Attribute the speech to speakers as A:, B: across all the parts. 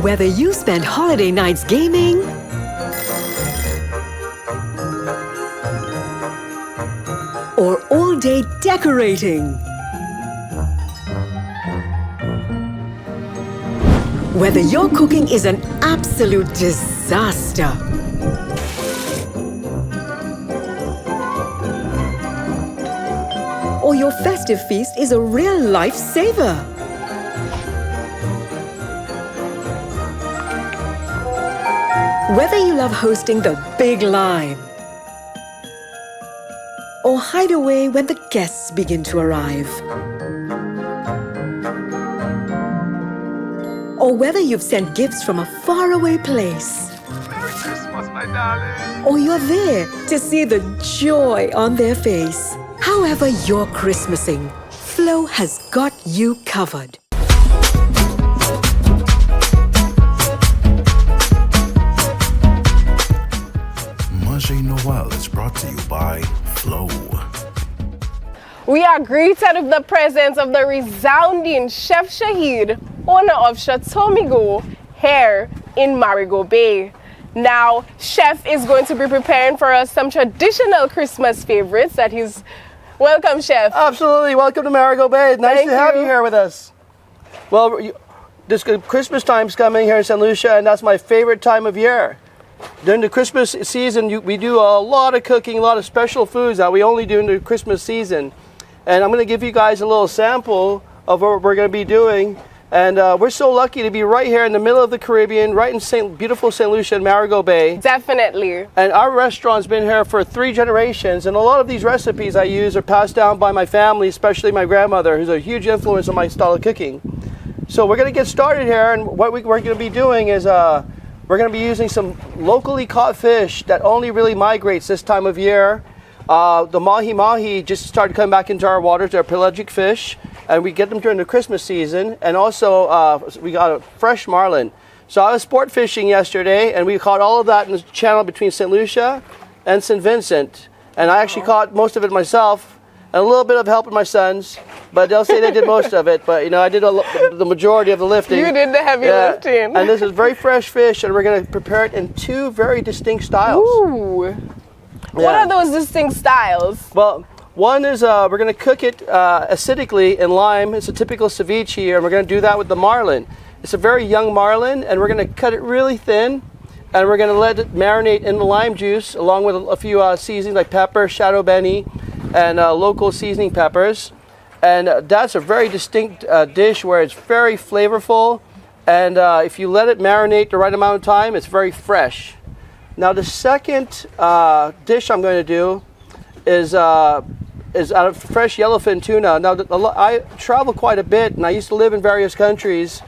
A: Whether you spend holiday nights gaming or all day decorating, whether your cooking is an absolute disaster or your festive feast is a real lifesaver. Whether you love hosting the big line or hide away when the guests begin to arrive, or whether you've sent gifts from a faraway place,
B: Merry Christmas, my darling.
A: or you're there to see the joy on their face. However you're Christmasing, Flo has got you covered.
C: Manger Noel is brought to you by Flo.
D: We are greeted with the presence of the resounding Chef Shahid, owner of Chateau Migo, here in Marigot Bay. Now, Chef is going to be preparing for us some traditional Christmas favorites that he's... Welcome, Chef.
E: Absolutely. Welcome to Marigot Bay. Nice
D: Thank
E: to have
D: you.
E: you here with us. Well, this Christmas time's coming here in St. Lucia, and that's my favorite time of year. During the Christmas season, we do a lot of cooking, a lot of special foods that we only do in the Christmas season. And I'm going to give you guys a little sample of what we're going to be doing. And we're so lucky to be right here in the middle of the Caribbean, right in beautiful St. Lucia and Marigot Bay.
D: Definitely.
E: And our restaurant's been here for 3 generations, and a lot of these recipes I use are passed down by my family, especially my grandmother, who's a huge influence on my style of cooking. So we're going to get started here, and what we're going to be doing is we're going to be using some locally caught fish that only really migrates this time of year. The mahi-mahi just started coming back into our waters. They're pelagic fish, and we get them during the Christmas season. And also, we got a fresh marlin. So I was sport fishing yesterday, and we caught all of that in the channel between St. Lucia and St. Vincent. And I actually caught most of it myself, and a little bit of help with my sons. But they'll say they did most of it. But, you know, I did the majority of the lifting.
D: You did the heavy lifting.
E: And this is very fresh fish, and we're going to prepare it in 2 very distinct styles.
D: Ooh. What are those distinct styles?
E: Well, one is we're going to cook it acidically in lime. It's a typical ceviche, and we're going to do that with the marlin. It's a very young marlin, and we're going to cut it really thin, and we're going to let it marinate in the lime juice along with a few seasonings like pepper, shadow beni, and local seasoning peppers. And that's a very distinct dish where it's very flavorful, and if you let it marinate the right amount of time, it's very fresh. Now the second dish I'm going to do is out of fresh yellowfin tuna. Now I travel quite a bit, and I used to live in various countries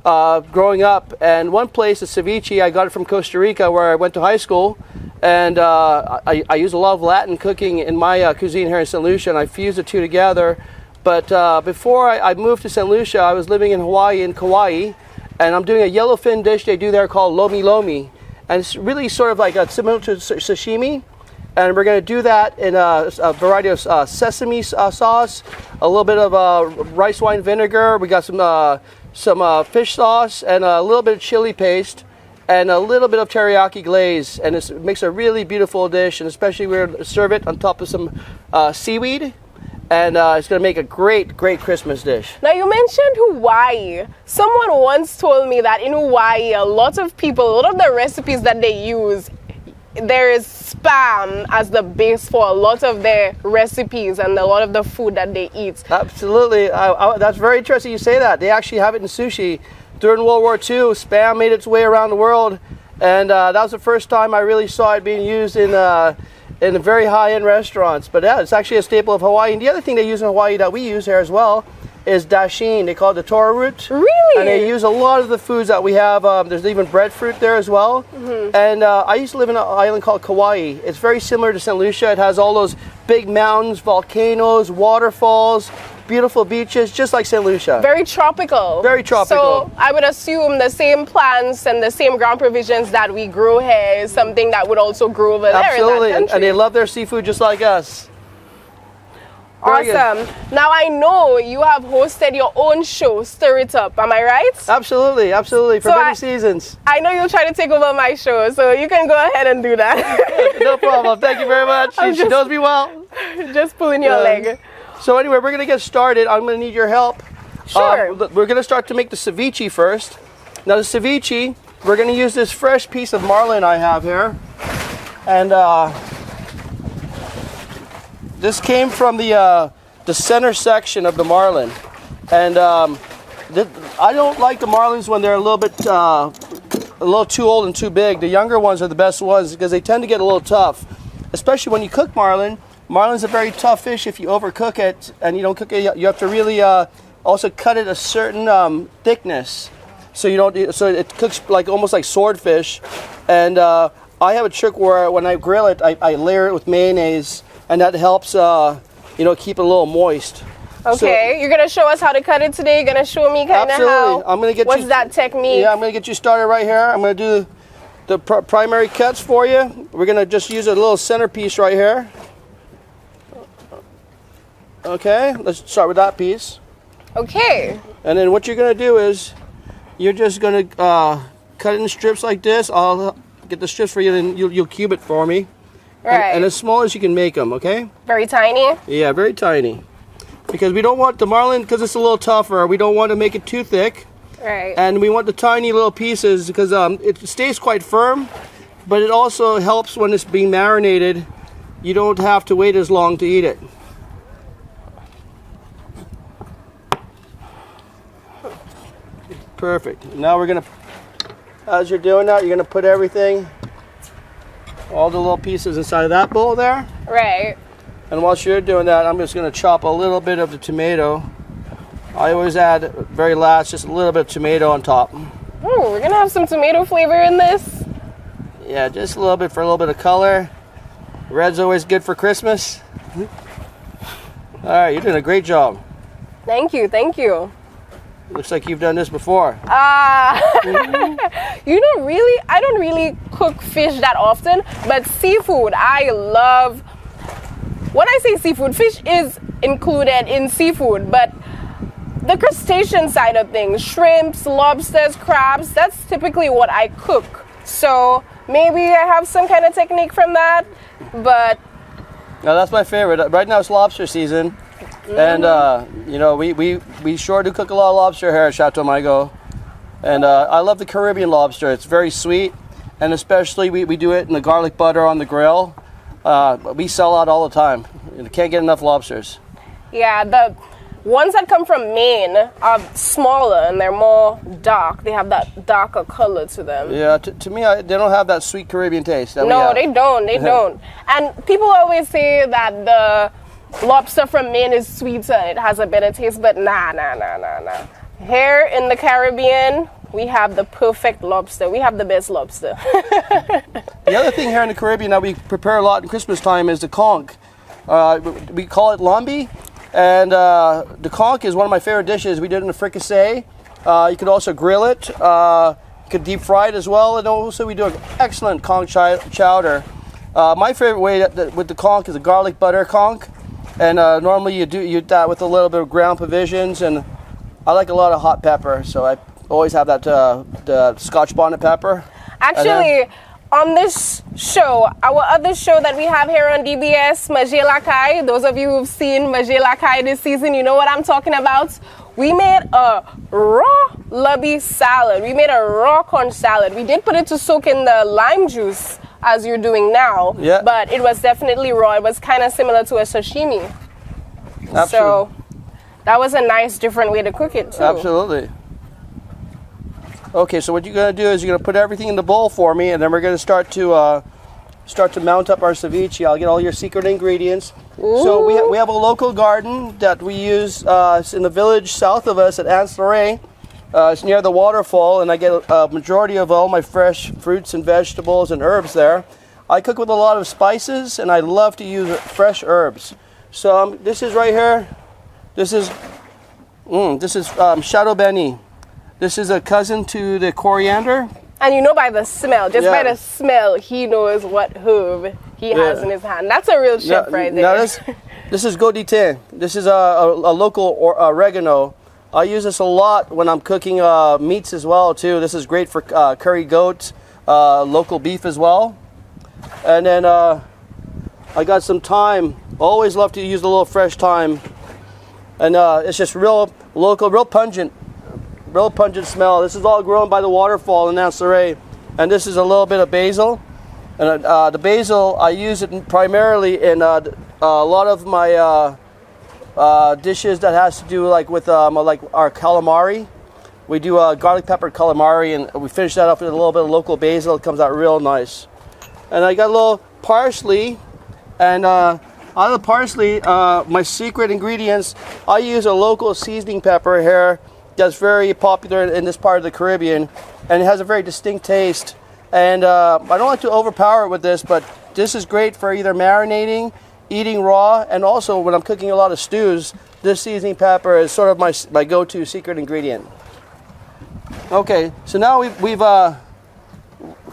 E: growing up. And one place, the ceviche, I got it from Costa Rica, where I went to high school. And I use a lot of Latin cooking in my cuisine here in St. Lucia, and I fuse the two together. But before I moved to St. Lucia, I was living in Hawaii, in Kauai, and I'm doing a yellowfin dish they do there called lomi lomi. And it's really sort of like similar to sashimi. And we're going to do that in a variety of sesame sauce, a little bit of rice wine vinegar. We got some fish sauce and a little bit of chili paste and a little bit of teriyaki glaze. And it makes a really beautiful dish. And especially we're going to serve it on top of some seaweed. And it's going to make a great, great Christmas dish.
D: Now, you mentioned Hawaii. Someone once told me that in Hawaii, a lot of the recipes that they use, there is Spam as the base for a lot of their recipes and a lot of the food that they eat.
E: Absolutely. That's very interesting you say that. They actually have it in sushi. During World War II, Spam made its way around the world. And that was the first time I really saw it being used in very high-end restaurants. But yeah, it's actually a staple of Hawaii. And the other thing they use in Hawaii that we use here as well is dashin. They call it the toro root.
D: Really?
E: And they use a lot of the foods that we have. There's even breadfruit there as well. Mm-hmm. And I used to live in an island called Kauai. It's very similar to St. Lucia. It has all those big mountains, volcanoes, waterfalls, beautiful beaches, just like St. Lucia.
D: Very tropical.
E: Very tropical.
D: So I would assume the same plants and the same ground provisions that we grow here is something that would also grow over there.
E: Absolutely,
D: in that country.
E: and they love their seafood just like us. Very good.
D: Awesome. Now I know you have hosted your own show, Stir It Up. Am I right?
E: Absolutely, absolutely. For
D: So
E: many seasons.
D: I know you'll try to take over my show, so you can go ahead and do that.
E: No problem. Thank you very much. She knows me well.
D: Just pulling your leg.
E: So anyway, we're going to get started. I'm going to need your help.
D: Sure.
E: We're going to start to make the ceviche first. Now the ceviche, we're going to use this fresh piece of marlin I have here. And this came from the center section of the marlin. And I don't like the marlins when they're a little bit a little too old and too big. The younger ones are the best ones because they tend to get a little tough, especially when you cook marlin. Marlin's a very tough fish if you overcook it and you don't cook it. You have to really also cut it a certain thickness, so you don't. So it cooks like almost like swordfish. And I have a trick where when I grill it, I layer it with mayonnaise, and that helps keep it a little moist.
D: Okay, you're gonna show us how to cut it today. You're gonna show me kind of how.
E: I'm gonna get
D: what's that technique?
E: Yeah, I'm gonna get you started right here. I'm gonna do the primary cuts for you. We're gonna just use a little centerpiece right here. Okay, let's start with that piece.
D: Okay.
E: And then what you're gonna do is you're just gonna cut it in strips like this. I'll get the strips for you, and you'll cube it for me.
D: Right.
E: And as small as you can make them. Okay.
D: Very tiny.
E: Yeah, very tiny. Because we don't want the marlin, because it's a little tougher, we don't want to make it too thick.
D: Right.
E: And we want the tiny little pieces because it stays quite firm, but it also helps when it's being marinated. You don't have to wait as long to eat it. Perfect. Now we're going to, as you're doing that, you're going to put everything, all the little pieces inside of that bowl there.
D: Right.
E: And whilst you're doing that, I'm just going to chop a little bit of the tomato. I always add, very last, just a little bit of tomato on top.
D: Oh, we're going to have some tomato flavor in this.
E: Yeah, just a little bit for a little bit of color. Red's always good for Christmas. All right, you're doing a great job.
D: Thank you, thank you.
E: Looks like you've done this before.
D: I don't really cook fish that often, but seafood, I love. When I say seafood, fish is included in seafood, but the crustacean side of things, shrimps, lobsters, crabs, that's typically what I cook. So maybe I have some kind of technique from that, but...
E: Now that's my favorite. Right now it's lobster season, and we sure do cook a lot of lobster here at Chateau Margaux. And I love the Caribbean lobster. It's very sweet, and especially we do it in the garlic butter on the grill. We sell out all the time. You can't get enough lobsters.
D: Yeah, the ones that come from Maine are smaller and they're more dark. They have that darker color to them.
E: Yeah, to me, they don't have that sweet Caribbean taste.
D: No, they don't. They don't. And people always say that the lobster from Maine is sweeter. It has a better taste, but nah. Here in the Caribbean, we have the perfect lobster. We have the best lobster.
E: The other thing here in the Caribbean that we prepare a lot in Christmas time is the conch. We call it lambi, and the conch is one of my favorite dishes. We did it in a fricassee. You could also grill it. You could deep fry it as well, and also we do an excellent conch chowder. My favorite way with the conch is a garlic butter conch, and normally you do that with a little bit of ground provisions, and I like a lot of hot pepper, so I always have that the Scotch bonnet pepper.
D: Actually, on this show, our other show that we have here on DBS, Manger Lacaille, those of you who've seen Manger Lacaille this season, you know what I'm talking about. We made a raw lubby salad. We made a raw conch salad. We did put it to soak in the lime juice, as you're doing now,
E: yeah.
D: But it was definitely raw. It was kind of similar to a sashimi.
E: Absolutely.
D: So that was a nice, different way to cook it, too.
E: Absolutely. Okay, so what you're going to do is you're going to put everything in the bowl for me, and then we're going to start to mount up our ceviche. I'll get all your secret ingredients.
D: Ooh.
E: So we have a local garden that we use in the village south of us at Anse-Lorraine. It's near the waterfall, and I get a majority of all my fresh fruits and vegetables and herbs there. I cook with a lot of spices, and I love to use fresh herbs. So this is right here. This is Chateau Benny. This is a cousin to the coriander.
D: And you know by the smell, just
E: Yeah.
D: by the smell, he knows what herb he has in his hand. That's a real chef right there.
E: Now this This is godite. This is a local oregano. I use this a lot when I'm cooking meats as well too. This is great for curry goat, local beef as well. And then I got some thyme. Always love to use a little fresh thyme. And it's just real local, real pungent smell. This is all grown by the waterfall in Nanceray. And this is a little bit of basil. And the basil, I use it primarily in a lot of my dishes that has to do with like our calamari. We do garlic pepper calamari, and we finish that up with a little bit of local basil. It comes out real nice. And I got a little parsley, and out of the parsley, my secret ingredients, I use a local seasoning pepper here that's very popular in this part of the Caribbean, and it has a very distinct taste. And I don't like to overpower it with this, but this is great for either marinating, eating raw, and also when I'm cooking a lot of stews, this seasoning pepper is sort of my go-to secret ingredient. Okay, so now we've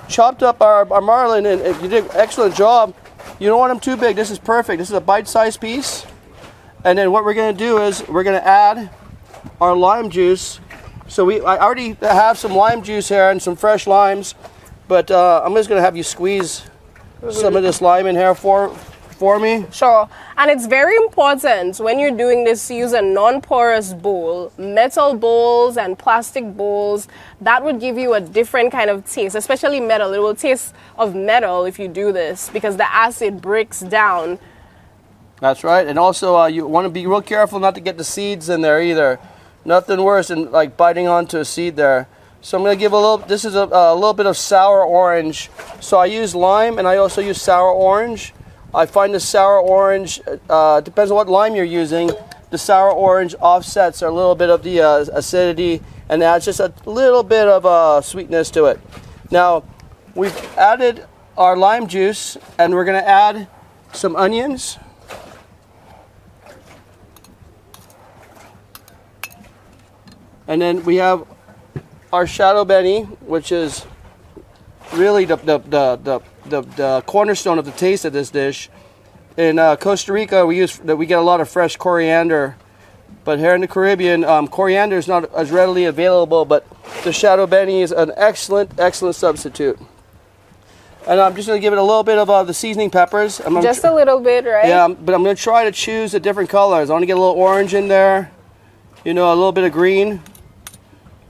E: chopped up our marlin, and you did an excellent job. You don't want them too big. This is perfect. This is a bite-sized piece. And then what we're going to do is we're going to add our lime juice. So I already have some lime juice here and some fresh limes, but I'm just going to have you squeeze some of this lime in here for me.
D: Sure. And it's very important when you're doing this to use a non-porous bowl. Metal bowls and plastic bowls, that would give you a different kind of taste, especially metal. It will taste of metal if you do this because the acid breaks down.
E: That's right. And also you want to be real careful not to get the seeds in there either. Nothing worse than like biting onto a seed there. So I'm going to give this is a little bit of sour orange. So I use lime and I also use sour orange. I find the sour orange, depends on what lime you're using, the sour orange offsets a little bit of the acidity and adds just a little bit of sweetness to it. Now, we've added our lime juice and we're going to add some onions. And then we have our shadow benny, which is really the cornerstone of the taste of this dish. In Costa Rica, we get a lot of fresh coriander, but here in the Caribbean, coriander is not as readily available. But the shadow benny is an excellent substitute. And I'm just going to give it a little bit of the seasoning peppers.
D: Just a little bit, right?
E: Yeah, but I'm going to try to choose the different colors. I want to get a little orange in there, a little bit of green,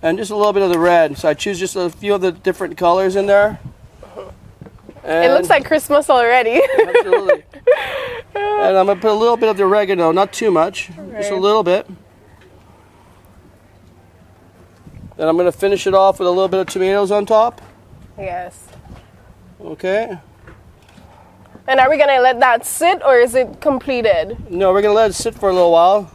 E: and just a little bit of the red. So I choose just a few of the different colors in there. And
D: it looks like Christmas already.
E: Absolutely. And I'm going to put a little bit of the oregano, not too much, just a little bit. Then I'm going to finish it off with a little bit of tomatoes on top.
D: Yes.
E: Okay.
D: And are we going to let that sit or is it completed?
E: No, we're going to let it sit for a little while.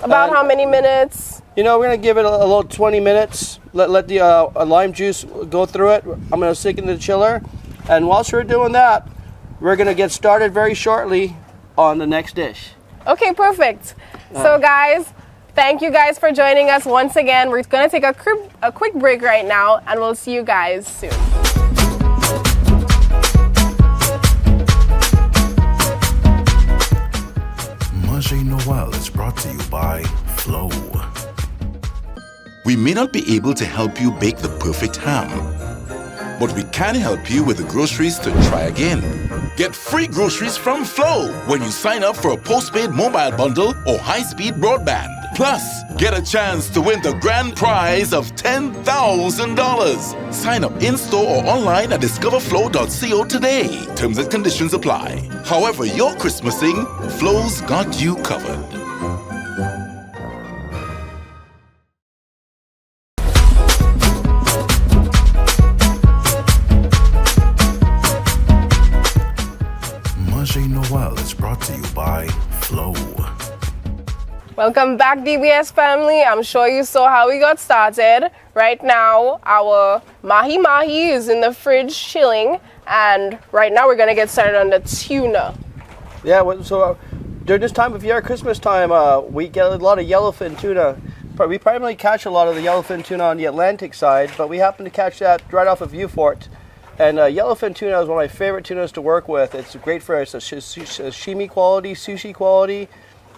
D: About how many minutes?
E: We're going to give it a little 20 minutes. Let the lime juice go through it. I'm going to stick it in the chiller. And whilst we're doing that, we're going to get started very shortly on the next dish.
D: Okay, perfect. So guys, thank you guys for joining us once again. We're going to take a quick break right now and we'll see you guys soon.
C: Manger Noel is brought to you by Flow.
F: We may not be able to help you bake the perfect ham, but we can help you with the groceries to try again. Get free groceries from Flow when you sign up for a postpaid mobile bundle or high-speed broadband. Plus, get a chance to win the grand prize of $10,000. Sign up in-store or online at discoverflow.co today. Terms and conditions apply. However you're Christmasing, Flow's got you covered.
C: Manger Noel is brought to you by Flow.
D: Welcome back, DBS family. I'm sure you saw how we got started. Right now, our mahi-mahi is in the fridge chilling, and right now we're going to get started on the tuna.
E: Yeah, so during this time of year, Christmas time, we get a lot of yellowfin tuna. We primarily catch a lot of the yellowfin tuna on the Atlantic side, but we happen to catch that right off of Vieux Fort. And yellowfin tuna is one of my favorite tunas to work with. It's great for sashimi quality, sushi quality.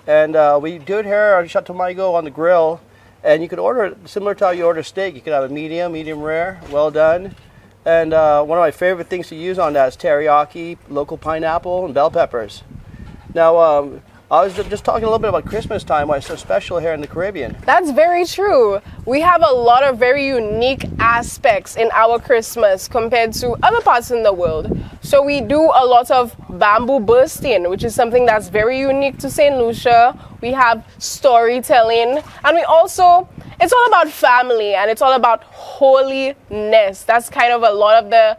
E: And we do it here on Chateau Margaux on the grill. And you could order it similar to how you order steak. You could have a medium rare, well done. And one of my favorite things to use on that is teriyaki, local pineapple, and bell peppers. Now, I was just talking a little bit about Christmas time, why it's so special here in the Caribbean.
D: That's very true. We have a lot of very unique aspects in our Christmas compared to other parts in the world. So we do a lot of bamboo bursting, which is something that's very unique to St. Lucia. We have storytelling, and we also, it's all about family and it's all about holiness. That's kind of a lot of the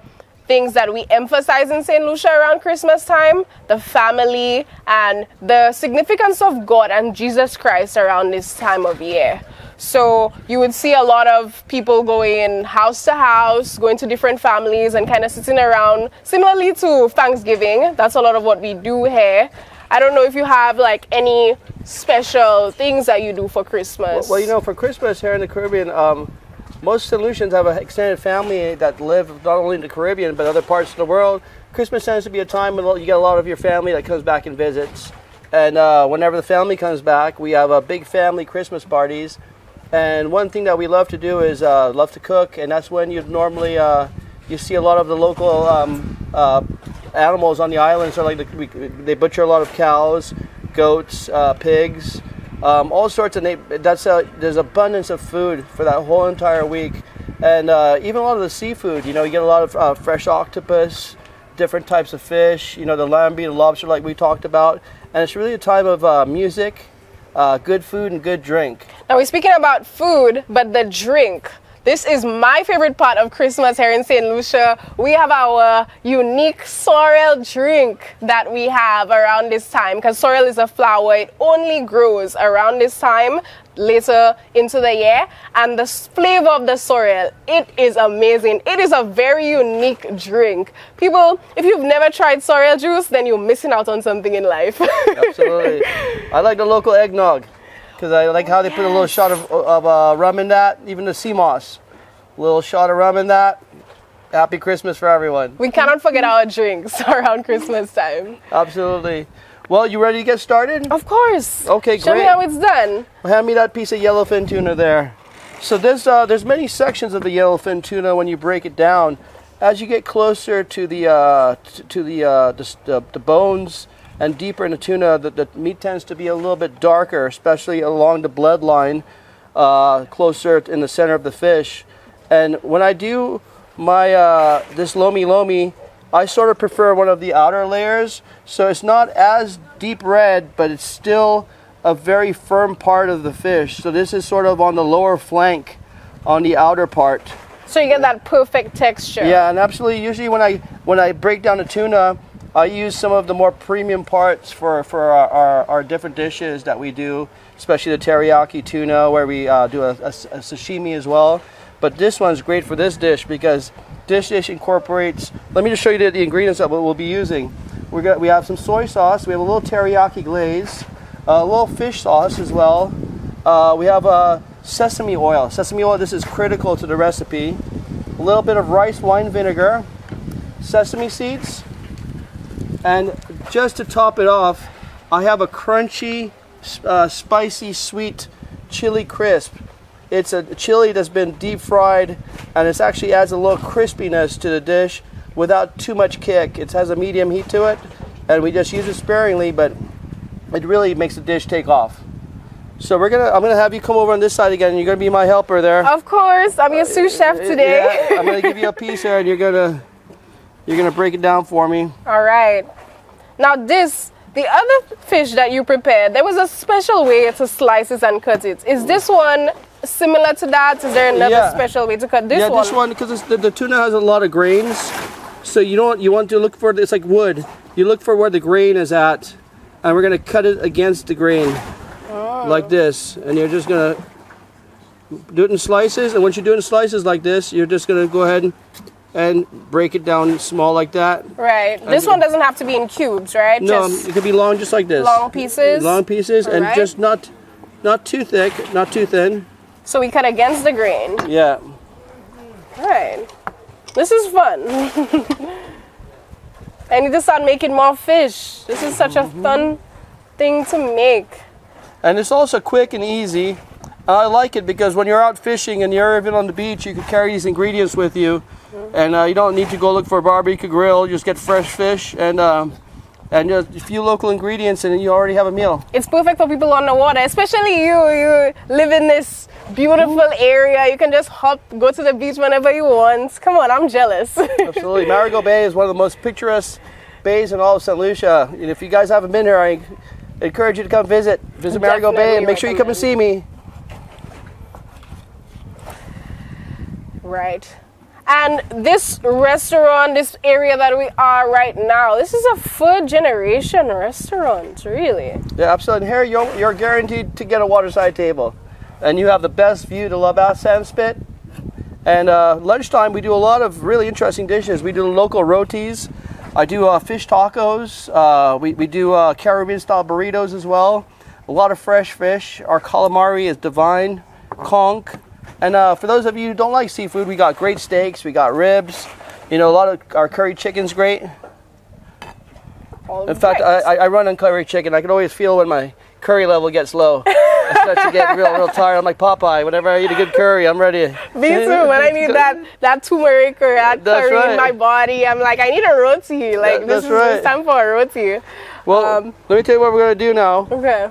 D: things that we emphasize in St. Lucia around Christmas time, the family and the significance of God and Jesus Christ around this time of year. So you would see a lot of people going house to house, going to different families and kind of sitting around, similarly to Thanksgiving. That's a lot of what we do here. I don't know if you have like any special things that you do for Christmas.
E: Well, you know, for Christmas here in the Caribbean, most St. Lucians have an extended family that live not only in the Caribbean but other parts of the world. Christmas tends to be a time when you get a lot of your family that comes back and visits. And whenever the family comes back, we have a big family Christmas parties. And one thing that we love to do is love to cook, and that's when you normally you see a lot of the local animals on the island. So like they butcher a lot of cows, goats, pigs. All sorts of there's abundance of food for that whole entire week, and even a lot of the seafood. You know, you get a lot of fresh octopus, different types of fish. You know, the lamprey, the lobster, like we talked about, and it's really a time of music, good food, and good drink.
D: Now we're speaking about food, but the drink. This is my favorite part of Christmas here in St. Lucia. We have our unique sorrel drink that we have around this time, because sorrel is a flower. It only grows around this time, later into the year. And the flavor of the sorrel, it is amazing. It is a very unique drink. People, if you've never tried sorrel juice, then you're missing out on something in life.
E: Absolutely. I like the local eggnog, because I like how they put a little shot of rum in that, even the sea moss. A little shot of rum in that. Happy Christmas for everyone.
D: We cannot forget our drinks around Christmas time.
E: Absolutely. Well, you ready to get started?
D: Of course.
E: Okay,
D: Show me
E: great.
D: how it's done.
E: Hand me that piece of yellowfin tuna there. So there's many sections of the yellowfin tuna when you break it down. As you get closer to the bones and deeper in the tuna, the meat tends to be a little bit darker, especially along the bloodline, closer in the center of the fish. And when I do my this lomi, I sort of prefer one of the outer layers, so it's not as deep red, but it's still a very firm part of the fish. So this is sort of on the lower flank, on the outer part.
D: So you get that perfect texture.
E: Yeah, and absolutely. Usually when I break down the tuna, I use some of the more premium parts for our different dishes that we do, especially the teriyaki tuna, where we do a sashimi as well. But this one's great for this dish because this dish incorporates, let me just show you the ingredients of what we'll be using. We have some soy sauce, we have a little teriyaki glaze, a little fish sauce as well. We have sesame oil. Sesame oil, this is critical to the recipe. A little bit of rice wine vinegar, sesame seeds, and just to top it off, I have a crunchy, spicy, sweet chili crisp. It's a chili that's been deep fried, and it actually adds a little crispiness to the dish without too much kick. It has a medium heat to it, and we just use it sparingly, but it really makes the dish take off. So I'm gonna have you come over on this side again, and you're gonna be my helper there.
D: Of course, I'm your sous chef today.
E: Yeah, I'm gonna give you a piece here, and you're gonna break it down for me.
D: All right. Now the other fish that you prepared, there was a special way to slice it and cut it. Is this one similar to that? Is there another special way to cut this one?
E: Yeah, this one, because the tuna has a lot of grains, so you want to look for, it's like wood. You look for where the grain is at, and we're gonna cut it against the grain, like this, and you're just gonna do it in slices. And once you do it in slices like this, you're just gonna go ahead and break it down small like that.
D: Right. This one doesn't have to be in cubes, right?
E: No,
D: just
E: it could be long, just like this.
D: long pieces.
E: Long pieces, and just not too thick, not too thin.
D: So we cut against the grain.
E: Yeah.
D: All right. This is fun. I need to start making more fish. This is such a fun thing to make.
E: And it's also quick and easy. I like it because when you're out fishing and you're even on the beach, you can carry these ingredients with you, and you don't need to go look for a barbecue grill. You just get fresh fish and just a few local ingredients, and you already have a meal.
D: It's perfect for people on the water, especially you. You live in this beautiful area. You can just go to the beach whenever you want. Come on, I'm jealous.
E: Absolutely. Marigot Bay is one of the most picturesque bays in all of St. Lucia. And if you guys haven't been here, I encourage you to come visit Marigot Bay, and make sure you come and see me.
D: Right. And this restaurant, this area that we are right now, this is a third generation restaurant, really.
E: Yeah, absolutely. And here you're guaranteed to get a waterside table. And you have the best view to La Basse Sandspit. And lunchtime, we do a lot of really interesting dishes. We do local rotis. I do fish tacos. We do Caribbean-style burritos as well. A lot of fresh fish. Our calamari is divine. Conch. And for those of you who don't like seafood, we got great steaks, we got ribs. You know, a lot of our curry chicken's great. In fact, I run on curry chicken. I can always feel when my curry level gets low. I start to get real tired. I'm like Popeye. Whenever I eat a good curry, I'm ready.
D: Me too. When I need that turmeric or that curry in my body, I'm like, I need a roti. Like, this is time for a roti.
E: Well, let me tell you what we're going to do now.
D: Okay.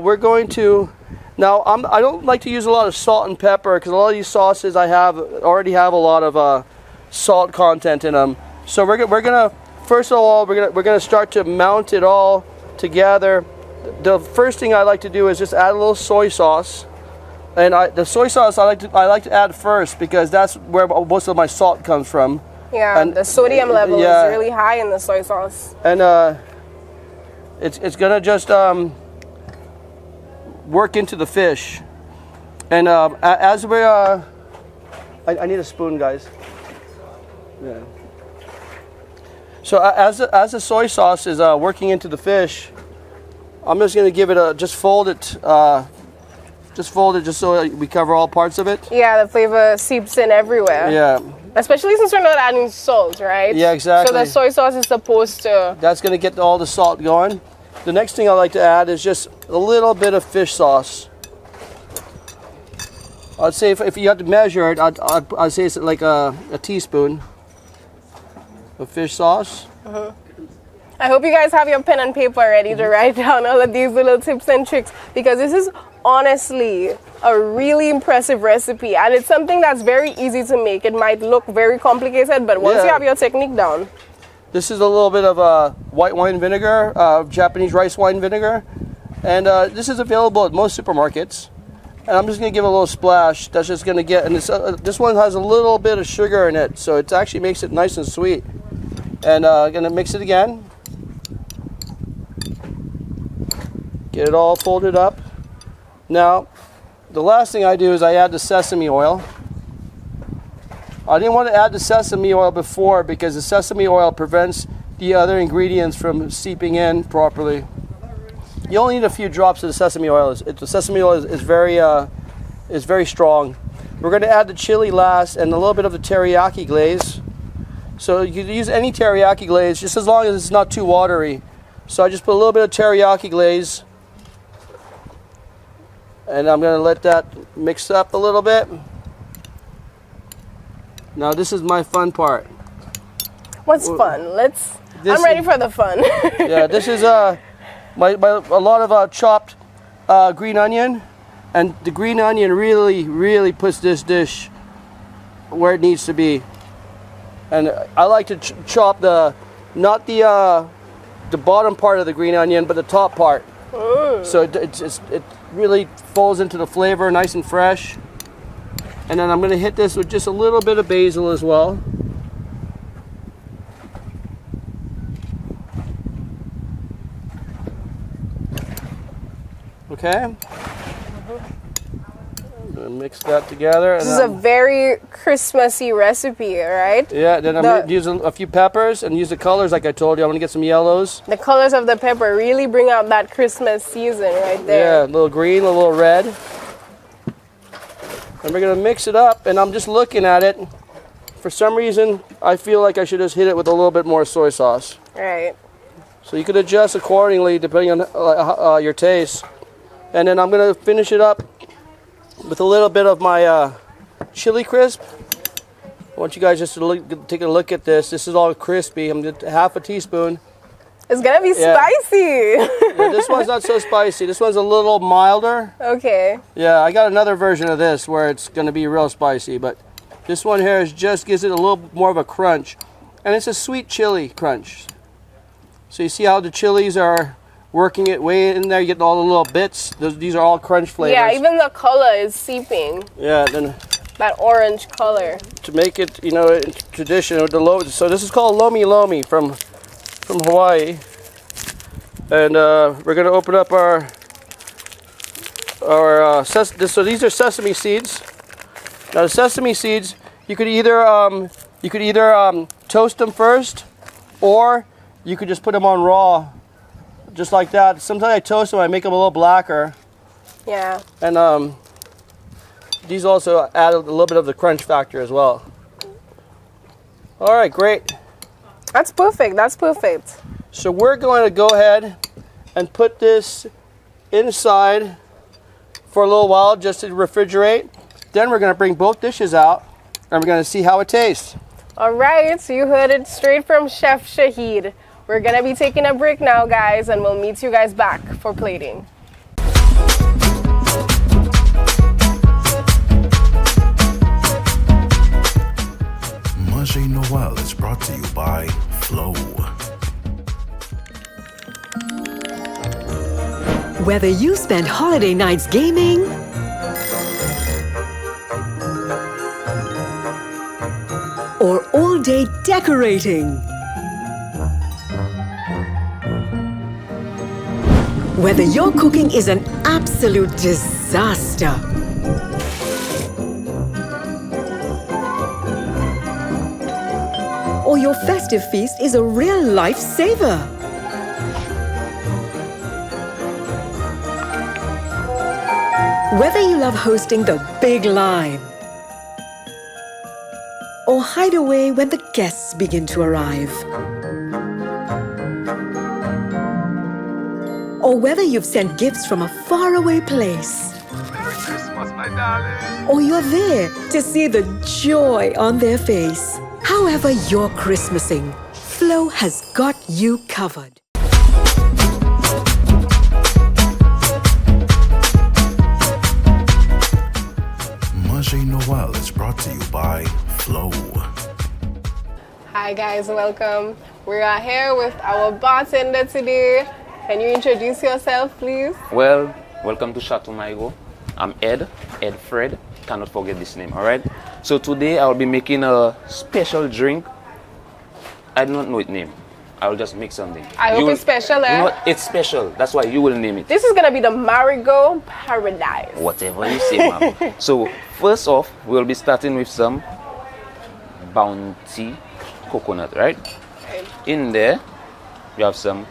E: We're going to... Now, I don't like to use a lot of salt and pepper because a lot of these sauces already have a lot of salt content in them. So we're gonna first of all we're gonna start to mount it all together. The first thing I like to do is just add a little soy sauce, and the soy sauce I like to add first because that's where most of my salt comes from.
D: Yeah, and the sodium level is really high in the soy sauce.
E: And it's gonna just work into the fish, and as we I need a spoon, guys. Yeah. So as the soy sauce is working into the fish, I'm just going to give it just fold it just so we cover all parts of it.
D: Yeah, the flavor seeps in everywhere.
E: Yeah.
D: Especially since we're not adding salt, right?
E: Yeah, exactly.
D: So the soy sauce is supposed to...
E: That's going to get all the salt going. The next thing I like to add is just a little bit of fish sauce. I'd say if you had to measure it, I'd say it's like a teaspoon of fish sauce.
D: I hope you guys have your pen and paper ready to write down all of these little tips and tricks, because this is honestly a really impressive recipe, and it's something that's very easy to make. It might look very complicated, but once you have your technique down.
E: This is a little bit of white wine vinegar, Japanese rice wine vinegar, and this is available at most supermarkets. And I'm just going to give it a little splash. That's just going to get, and this one has a little bit of sugar in it, so it actually makes it nice and sweet. And going to mix it again. Get it all folded up. Now, the last thing I do is I add the sesame oil. I didn't want to add the sesame oil before because the sesame oil prevents the other ingredients from seeping in properly. You only need a few drops of the sesame oil. The sesame oil is very strong. We're going to add the chili last and a little bit of the teriyaki glaze. So you can use any teriyaki glaze just as long as it's not too watery. So I just put a little bit of teriyaki glaze, and I'm going to let that mix up a little bit. Now this is my fun part.
D: What's fun? I'm ready for the fun.
E: Yeah, this is a lot of chopped green onion, and the green onion really puts this dish where it needs to be. And I like to chop not the bottom part of the green onion, but the top part. So it really falls into the flavor, nice and fresh. And then I'm going to hit this with just a little bit of basil as well. Okay. Mix that together.
D: This is a very Christmassy recipe, right?
E: Yeah, then I'm going to use a few peppers and use the colors like I told you. I'm going to get some yellows.
D: The colors of the pepper really bring out that Christmas season right there.
E: Yeah, a little green, a little red. And we're going to mix it up, and I'm just looking at it for some reason, I feel like I should just hit it with a little bit more soy sauce.
D: Right.
E: So you could adjust accordingly depending on your taste. And then I'm going to finish it up with a little bit of my chili crisp. I want you guys just to take a look at this. This is all crispy. I'm just half a teaspoon.
D: It's gonna be spicy.
E: Yeah, this one's not so spicy. This one's a little milder.
D: Okay.
E: Yeah, I got another version of this where it's going to be real spicy, but this one here just gives it a little more of a crunch. And it's a sweet chili crunch. So you see how the chilies are working it way in there? You get all the little bits. These are all crunch flavors.
D: Yeah, even the color is seeping.
E: Yeah, then
D: That orange color.
E: to make it, you know, in tradition with the so this is called lomi lomi from Hawaii. And we're going to open up our so these are sesame seeds. Now the sesame seeds, you could either toast them first, or you could just put them on raw, just like that. Sometimes I toast them, I make them a little blacker,
D: Yeah.
E: and these also add a little bit of the crunch factor as well. All right, great.
D: That's perfect. That's perfect.
E: So we're going to go ahead and put this inside for a little while just to refrigerate. Then we're going to bring both dishes out and we're going to see how it tastes.
D: All right, so you heard it straight from Chef Shahid. We're gonna be taking a break now, guys, and we'll meet you guys back for plating.
C: Manger Noel is brought to you by Flow.
A: Whether you spend holiday nights gaming or all day decorating, whether your cooking is an absolute disaster, or your festive feast is a real lifesaver, whether you love hosting the big line or hide away when the guests begin to arrive, or whether you've sent gifts from a faraway place,
B: Merry Christmas, my darling.
A: or you're there to see the joy on their face. However you're Christmasing, Flow has got you covered.
C: Manger Noel is brought to you by Flow.
D: Hi guys, welcome. We are here with our bartender today. Can you introduce yourself, please?
G: Well, welcome to Chateau Marigot. I'm Ed Fred. Cannot forget this name, all right? So today I'll be making a special drink. I do not know its name. I will just make something.
D: I hope it's special, eh?
G: You know what? It's special. That's why you will name it.
D: This is gonna be the Marigot Paradise.
G: Whatever you say, ma'am. So first off, we'll be starting with some Bounty coconut, right? In there, you have some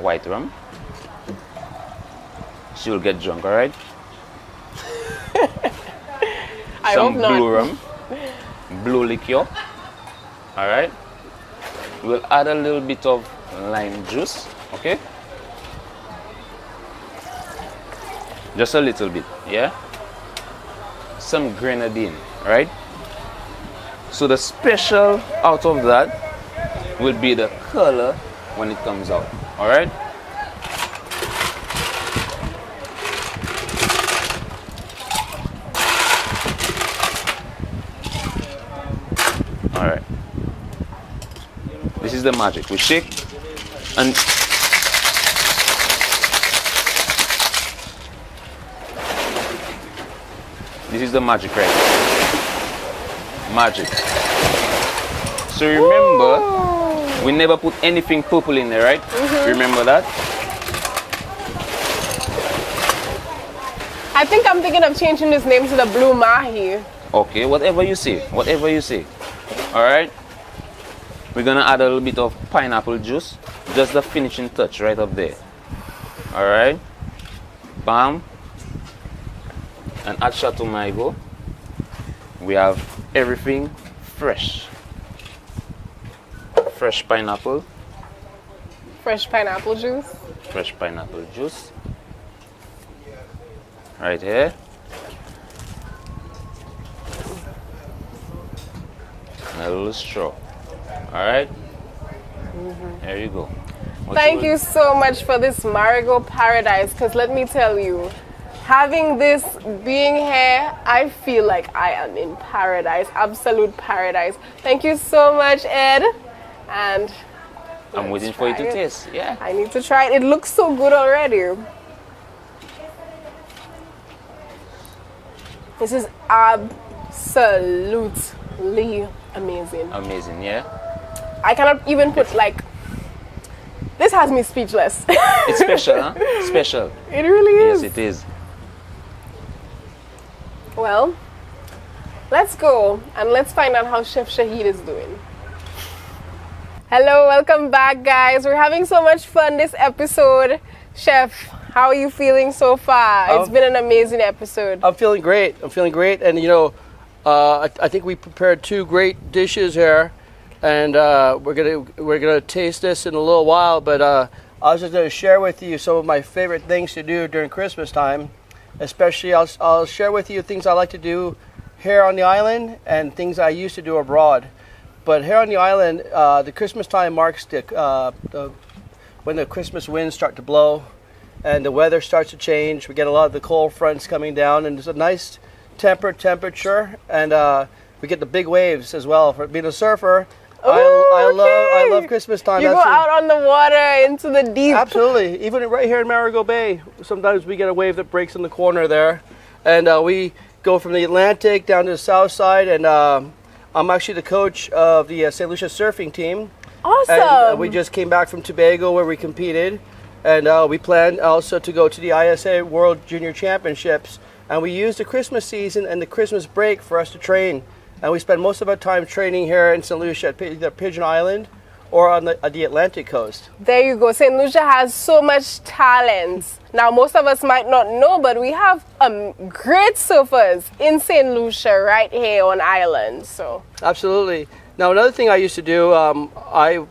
G: white rum. She will get drunk, all right?
D: I
G: Some
D: hope not.
G: blue rum, blue liqueur, all right? We'll add a little bit of lime juice, okay? Just a little bit, yeah? Some grenadine, right? So the special out of that will be the color when it comes out, all right? All right. This is the magic. We shake and this is the magic, right? Magic. So remember, we never put anything purple in there, right? Remember that?
D: I think I'm thinking of changing this name to the Blue Mahi.
G: Okay, whatever you say, whatever you say. All right. We're gonna add a little bit of pineapple juice, just the finishing touch right up there. All right. Bam. And at Chateau Marigot, we have everything fresh pineapple.
D: Fresh pineapple juice.
G: Fresh pineapple juice. Right here. And a little straw. Alright? There you go.
D: Thank you so much for this Marigold Paradise, because let me tell you, having this being here, I feel like I am in paradise, absolute paradise. Thank you so much, Ed. And
G: I'm waiting for you to taste. Yeah.
D: I need to try it. It looks so good already. This is absolutely amazing.
G: Amazing, yeah?
D: I cannot even put this has me speechless.
G: It's special, huh? Special.
D: It really is.
G: Yes, it is.
D: Well, let's go and let's find out how Chef Shahid is doing. Hello, welcome back, guys. We're having so much fun this episode. Chef, how are you feeling so far? It's been an amazing episode.
E: I'm feeling great. And I think we prepared 2 great dishes here, and we're gonna taste this in a little while. But I was just gonna share with you some of my favorite things to do during Christmas time. Especially, I'll share with you things I like to do here on the island and things I used to do abroad. But here on the island, the Christmas time marks when the Christmas winds start to blow and the weather starts to change. We get a lot of the cold fronts coming down, and there's a nice temperate temperature, and we get the big waves as well. For being a surfer, I love Christmas time.
D: You go out on the water into the deep.
E: Absolutely. Even right here in Marigold Bay, sometimes we get a wave that breaks in the corner there, and we go from the Atlantic down to the south side, and I'm actually the coach of the St. Lucia surfing team.
D: Awesome.
E: And we just came back from Tobago where we competed, and we plan also to go to the ISA World Junior Championships, and we use the Christmas season and the Christmas break for us to train, and we spend most of our time training here in St. Lucia at either Pigeon Island or on the Atlantic coast.
D: There you go. St. Lucia has so much talent. Now, most of us might not know, but we have great surfers in St. Lucia right here on island. So
E: absolutely. Now, another thing I used to do, I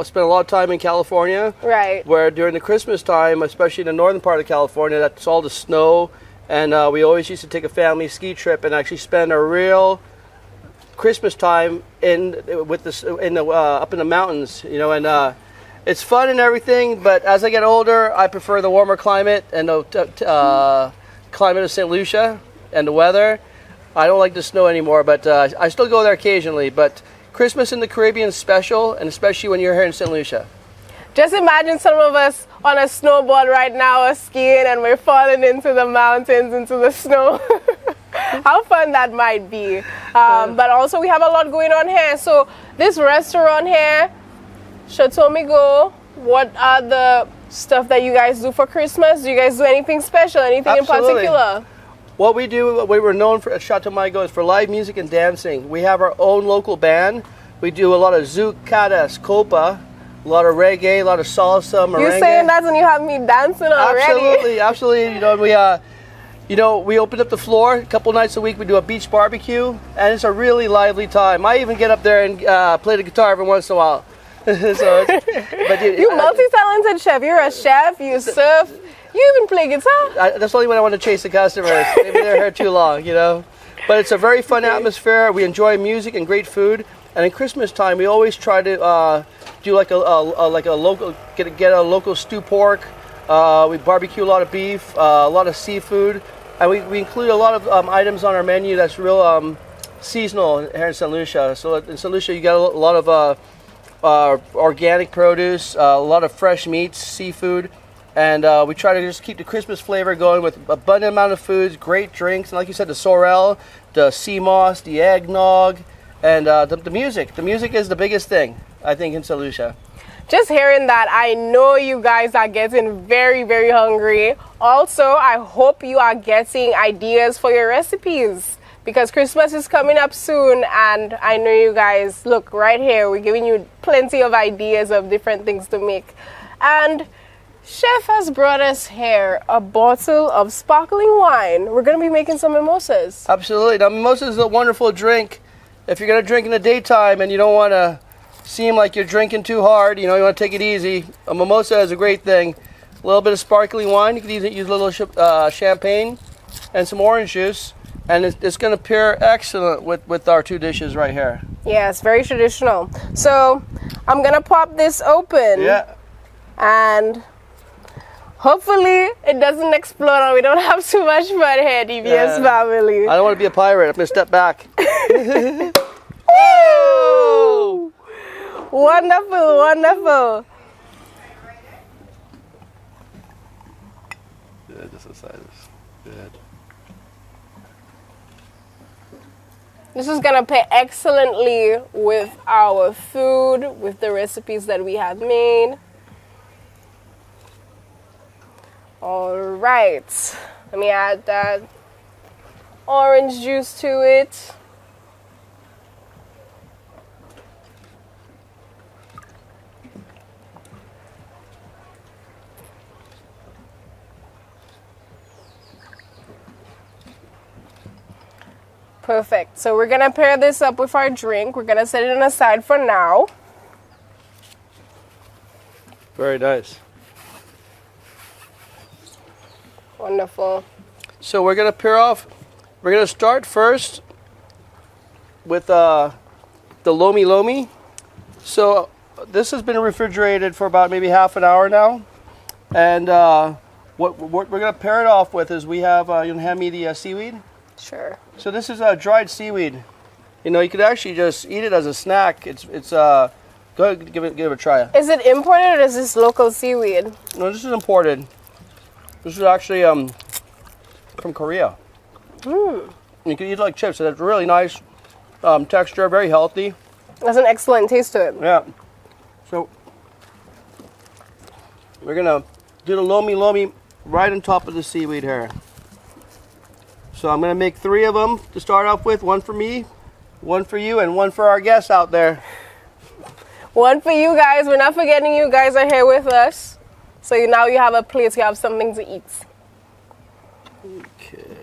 E: spent a lot of time in California.
D: Right.
E: Where during the Christmas time, especially in the northern part of California, that's all the snow, and we always used to take a family ski trip and actually spend a real Christmas time up in the mountains, and it's fun and everything. But as I get older, I prefer the warmer climate and the climate of St. Lucia and the weather. I don't like the snow anymore, but I still go there occasionally. But Christmas in the Caribbean is special, and especially when you're here in St. Lucia.
D: Just imagine some of us on a snowboard right now or skiing, and we're falling into the mountains, into the snow. How fun that might be. But also we have a lot going on here. So this restaurant here, Chateau Migo, what are the stuff that you guys do for Christmas? Do you guys do anything special, anything
E: Absolutely.
D: in particular?
E: What we do, what we were known for at Chateau Migo is for live music and dancing. We have our own local band. We do a lot of zouk, cadas, copa, a lot of reggae, a lot of salsa, merengue.
D: You're saying that and you have me dancing already.
E: Absolutely. We open up the floor a couple nights a week. We do a beach barbecue, and it's a really lively time. I even get up there and play the guitar every once in a while.
D: You're multi-talented chef. You're a chef. You surf. You even play guitar.
E: That's only when I want to chase the customers. Maybe they're here too long, But it's a very fun atmosphere. We enjoy music and great food. And in Christmas time, we always try to do like a local get a local stew pork. We barbecue a lot of beef, a lot of seafood, and we include a lot of items on our menu that's real seasonal here in St. Lucia. So in St. Lucia, you got a lot of organic produce, a lot of fresh meats, seafood, and we try to just keep the Christmas flavor going with abundant amount of foods, great drinks, and like you said, the sorrel, the sea moss, the eggnog, and the music. The music is the biggest thing, I think, in St. Lucia.
D: Just hearing that, I know you guys are getting very, very hungry. Also, I hope you are getting ideas for your recipes, because Christmas is coming up soon, and I know you guys, look right here, we're giving you plenty of ideas of different things to make. And Chef has brought us here a bottle of sparkling wine. We're going to be making some mimosas.
E: Absolutely. Now, mimosa is a wonderful drink, if you're gonna drink in the daytime and you don't want to seem like you're drinking too hard, you want to take it easy. A mimosa is a great thing. A little bit of sparkling wine. You can even use a little champagne and some orange juice, and it's gonna pair excellent with our two dishes right here.
D: Yeah, it's very traditional. So I'm gonna pop this open.
E: Yeah.
D: And hopefully it doesn't explode and we don't have too much fun here, DBS family.
E: I don't want to be a pirate. I'm gonna step back.
D: Woo! Wonderful, wonderful.
E: Yeah, just inside this. Good.
D: This is gonna pair excellently with our food, with the recipes that we have made. All right, let me add that orange juice to it. Perfect. So we're gonna pair this up with our drink. We're gonna set it on the side for now.
E: Very nice.
D: Wonderful.
E: So we're gonna pair off. We're gonna start first with the lomi lomi. So this has been refrigerated for about maybe half an hour now, and what we're gonna pair it off with is we have you can hand me the seaweed.
D: Sure.
E: So this is dried seaweed. You could actually just eat it as a snack. It's go ahead, give it a try.
D: Is it imported or is this local seaweed?
E: No, this is imported. This is actually from Korea. You can eat it like chips. It's really nice texture, very healthy.
D: That's an excellent taste to it.
E: Yeah. So we're gonna do the lomi lomi right on top of the seaweed here. So I'm gonna make 3 of them to start off with. 1 for me, 1 for you, and 1 for our guests out there.
D: 1 for you guys. We're not forgetting you guys are here with us. So now you have a plate, you have something to eat.
E: Okay.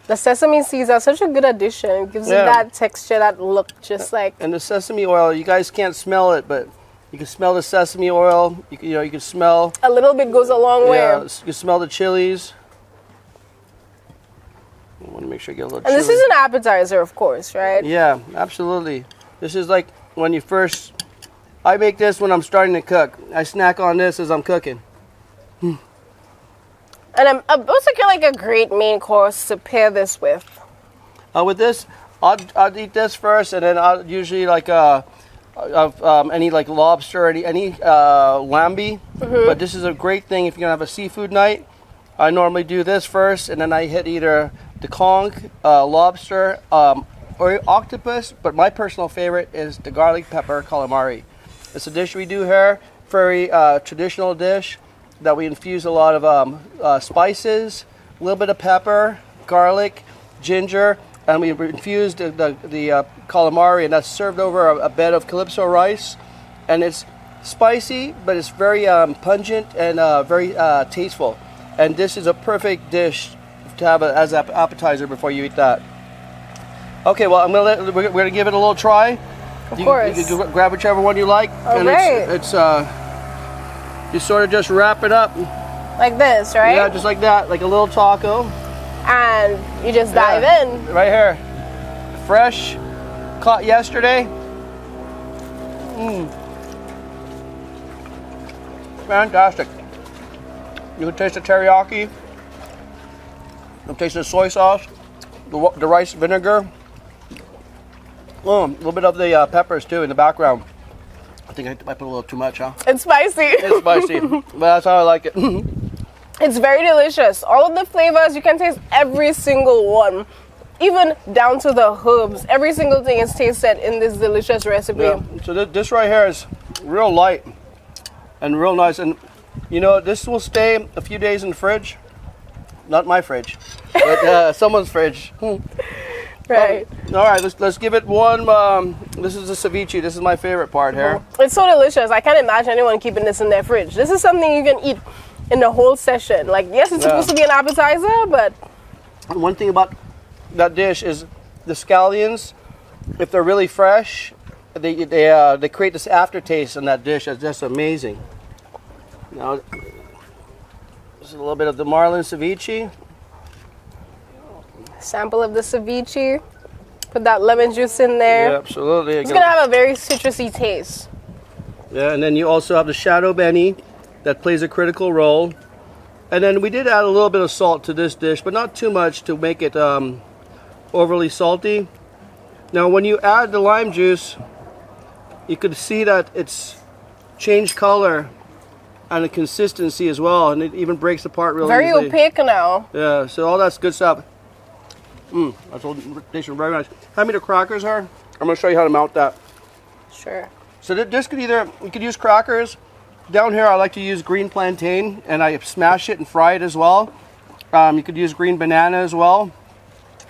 D: The sesame seeds are such a good addition. It gives it that texture, that look, just like.
E: And the sesame oil, you guys can't smell it, but you can smell the sesame oil. You can smell.
D: A little bit goes a long way.
E: Yeah, you can smell the chilies. I want to make sure I get a little.
D: And this is an appetizer, of course, right?
E: Yeah, absolutely. This is like when you first. I make this when I'm starting to cook. I snack on this as I'm cooking.
D: And I'm also get like a great main course to pair this with.
E: With this, I'll eat this first, and then I'll usually like any like lobster, any lambi. But this is a great thing if you're gonna have a seafood night. I normally do this first, and then I hit either the conch, lobster, or octopus. But my personal favorite is the garlic pepper calamari. It's a dish we do here, very traditional dish that we infuse a lot of spices, a little bit of pepper, garlic, ginger, and we infused the calamari, and that's served over a bed of calypso rice. And it's spicy, but it's very pungent and very tasteful. And this is a perfect dish to have as an appetizer before you eat that. Okay, well, we're gonna give it a little try.
D: Of course.
E: You can grab whichever one you like.
D: All right.
E: It's you sort of just wrap it up.
D: Like this, right?
E: Yeah, just like that, like a little taco.
D: And you just dive in.
E: Right here. Fresh, caught yesterday. Fantastic. You can taste the teriyaki. You can taste the soy sauce, the rice vinegar. A little bit of the peppers too in the background. I think I put a little too much, huh?
D: It's spicy.
E: It's spicy, but that's how I like it.
D: It's very delicious. All of the flavors, you can taste every single one. Even down to the herbs. Every single thing is tasted in this delicious recipe.
E: Yeah. So this right here is real light and real nice. And this will stay a few days in the fridge. Not my fridge, but someone's fridge.
D: Right.
E: All right, let's give it one. This is the ceviche. This is my favorite part here.
D: It's so delicious. I can't imagine anyone keeping this in their fridge. This is something you can eat in the whole session. Like, yes, it's supposed to be an appetizer, but
E: And one thing about that dish is the scallions, if they're really fresh, they create this aftertaste in that dish that's just amazing. Now, just a little bit of the marlin ceviche.
D: Sample of the ceviche. Put that lemon juice in there.
E: Yeah, absolutely.
D: It's gonna have a very citrusy taste.
E: Yeah, and then you also have the shadow beni that plays a critical role. And then we did add a little bit of salt to this dish, but not too much to make it overly salty. Now, when you add the lime juice, you could see that it's changed color and the consistency as well, and it even breaks apart really
D: Very
E: easily.
D: opaque now.
E: Yeah, so all that's good stuff. That's all tasting very nice. How many the crackers are? I'm gonna show you how to mount that.
D: Sure.
E: So this could you could use crackers. Down here I like to use green plantain and I smash it and fry it as well. You could use green banana as well.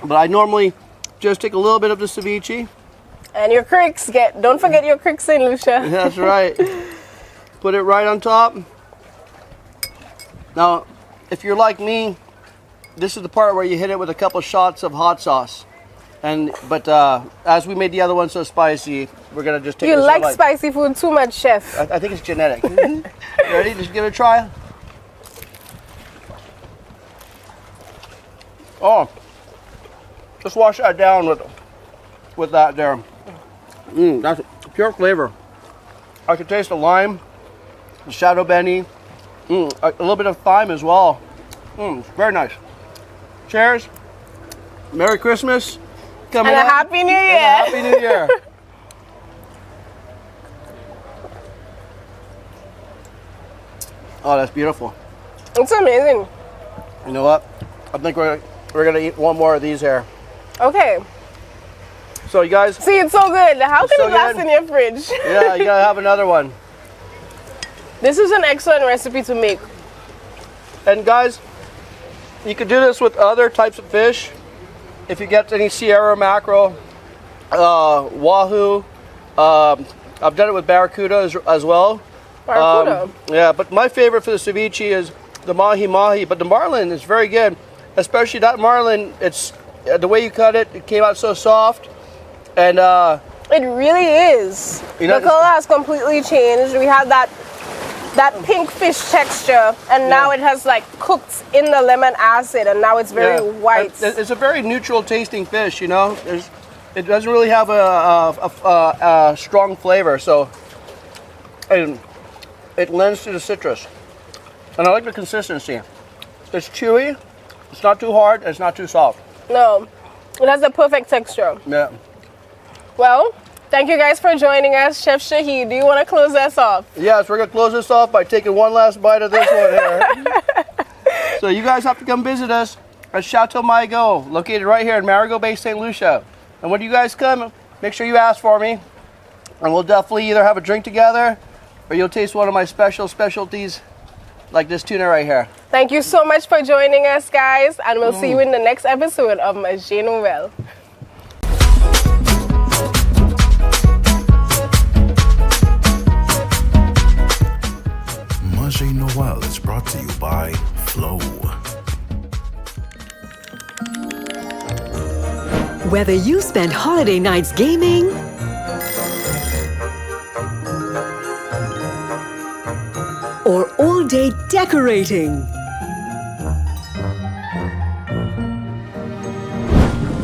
E: But I normally just take a little bit of the ceviche.
D: And your cricks don't forget your cricks in, Lucia.
E: That's right. Put it right on top. Now, if you're like me, this is the part where you hit it with a couple shots of hot sauce. But as we made the other one so spicy, we're gonna just take
D: You
E: this
D: like
E: one
D: spicy food too much, chef.
E: I think it's genetic. Ready? Just give it a try. Oh, just wash that down with that there. That's pure flavor. I can taste the lime, the shadow beni, a little bit of thyme as well. It's very nice. Cheers. Merry Christmas. Coming
D: And a
E: up.
D: Happy New
E: And a
D: Year.
E: Happy New Year. Oh, that's beautiful.
D: It's amazing.
E: You know what? I think we're gonna eat one more of these here.
D: Okay.
E: So you guys,
D: See, it's so good. How
E: It's
D: can
E: so
D: it last
E: good.
D: in your fridge?
E: yeah, you gotta have another one.
D: This is an excellent recipe to make.
E: And guys, you could do this with other types of fish. If you get any Sierra mackerel, wahoo, I've done it with barracuda as well.
D: Barracuda.
E: Yeah, but my favorite for the ceviche is the mahi-mahi, but the marlin is very good. Especially that marlin, it's the way you cut it, it came out so soft. And
D: It really is.
E: You know,
D: The color has completely changed. We had that pink fish texture, and now it has like cooked in the lemon acid, and now it's very white.
E: And it's a very neutral tasting fish, you know. It doesn't really have a strong flavor, so and it lends to the citrus. And I like the consistency. It's chewy, it's not too hard, and it's not too soft.
D: No, it has the perfect texture.
E: Yeah.
D: Well, thank you guys for joining us. Chef Shahid, do you want to close us off?
E: Yes, we're gonna close this off by taking one last bite of this one here. So you guys have to come visit us at Chateau Marigot, located right here in Marigot Bay, St. Lucia. And when you guys come, make sure you ask for me, and we'll definitely either have a drink together, or you'll taste one of my specialties, like this tuna right here.
D: Thank you so much for joining us, guys, and we'll see you in the next episode of Manger Nouvelle.
C: Manger Noel is brought to you by Flow.
A: Whether you spend holiday nights gaming or all day decorating,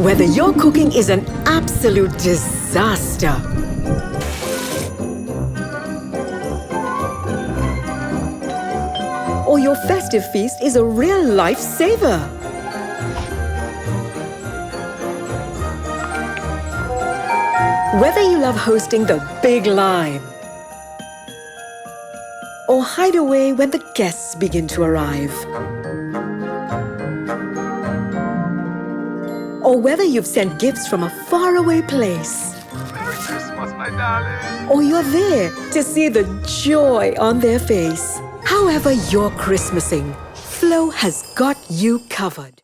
A: whether your cooking is an absolute disaster, or your festive feast is a real lifesaver. Whether you love hosting the big lime or hide away when the guests begin to arrive, or whether you've sent gifts from a faraway place,
B: Merry Christmas, my darling.
A: or you're there to see the joy on their face. However you're Christmasing, Flow has got you covered.